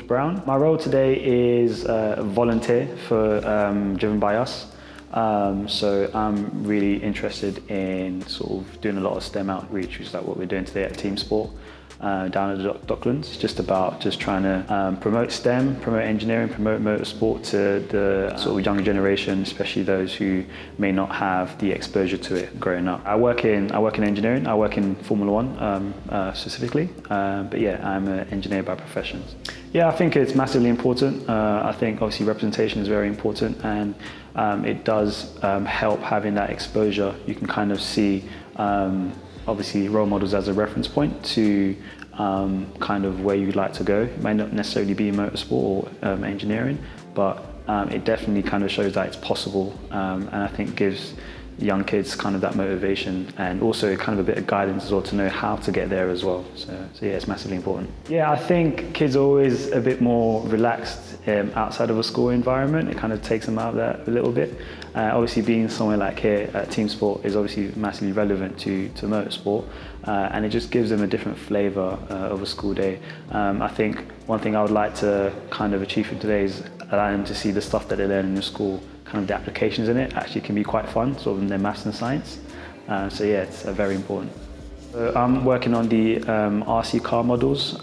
Brown. My role today is a volunteer for Driven by Us. So I'm really interested in sort of doing a lot of STEM outreach, which is like what we're doing today at Team Sport down at the Docklands. Just about trying to promote STEM, promote engineering, promote motorsport to the sort of younger generation, especially those who may not have the exposure to it growing up. I work in engineering. I work in Formula One specifically, but yeah, I'm an engineer by profession. Yeah, I think it's massively important. I think obviously representation is very important, and it does help having that exposure. You can kind of see obviously role models as a reference point to kind of where you'd like to go. It may not necessarily be motorsport or engineering, but it definitely kind of shows that it's possible, and I think gives young kids kind of that motivation and also kind of a bit of guidance as well to know how to get there as well. So yeah, it's massively important. Yeah, I think kids are always a bit more relaxed outside of a school environment. It kind of takes them out of that a little bit. Obviously being somewhere like here at Team Sport is obviously massively relevant to motorsport, and it just gives them a different flavour of a school day. I think one thing I would like to kind of achieve from today is allow them to see the stuff that they learn in the school, kind of the applications in it actually can be quite fun, sort of in their maths and science. So yeah, it's very important. I'm working on the RC car models.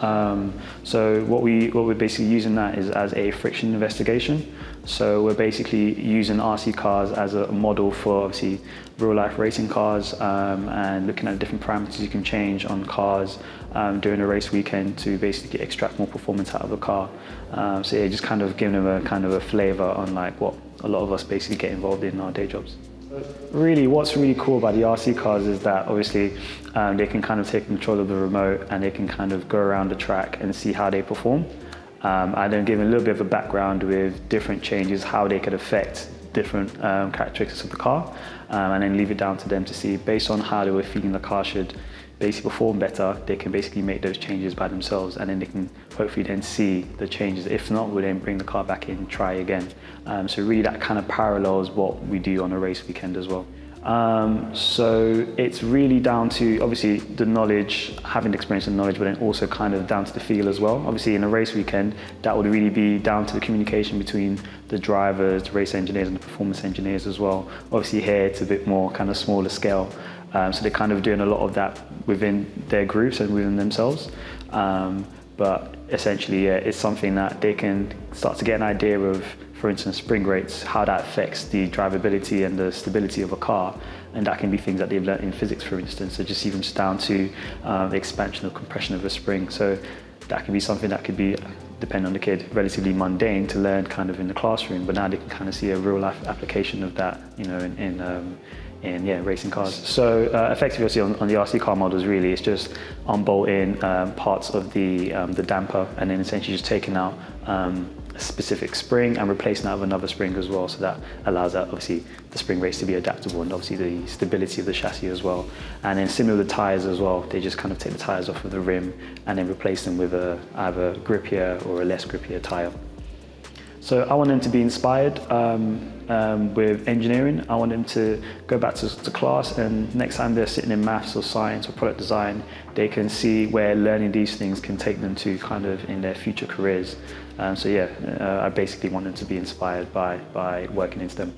So what we're basically using that is as a friction investigation. So we're basically using RC cars as a model for obviously real life racing cars, and looking at different parameters you can change on cars during a race weekend to basically extract more performance out of a car. So yeah, just kind of giving them a kind of a flavour on like what a lot of us basically get involved in our day jobs. Really, what's really cool about the RC cars is that obviously they can kind of take control of the remote and they can kind of go around the track and see how they perform. And then give a little bit of a background with different changes, how they could affect different characteristics of the car, and then leave it down to them to see based on how they were feeling the car should basically perform better. They can basically make those changes by themselves, and then they can hopefully then see the changes. If not, we'll then bring the car back in and try again. So really that kind of parallels what we do on a race weekend as well. So it's really down to obviously the knowledge, having the experience and knowledge, but then also kind of down to the feel as well. Obviously in a race weekend, that would really be down to the communication between the drivers, the race engineers and the performance engineers as well. Obviously here it's a bit more kind of smaller scale. So they're kind of doing a lot of that within their groups and within themselves. But essentially, yeah, it's something that they can start to get an idea of, for instance, spring rates, how that affects the drivability and the stability of a car. And that can be things that they've learned in physics, for instance. So just even just down to the expansion or compression of a spring. So that can be something that could be, depending on the kid, relatively mundane to learn kind of in the classroom. But now they can kind of see a real life application of that, you know, in racing cars. So effectively, on the RC car models, really, it's just unbolting parts of the damper and then essentially just taking out a specific spring and replacing that with another spring as well. So that allows that obviously the spring rates to be adaptable and obviously the stability of the chassis as well. And then similar with the tyres as well, they just kind of take the tyres off of the rim and then replace them with either a grippier or a less grippier tyre. So I want them to be inspired with engineering. I want them to go back to class, and next time they're sitting in maths or science or product design, they can see where learning these things can take them to kind of in their future careers. So yeah, I basically want them to be inspired by working in STEM.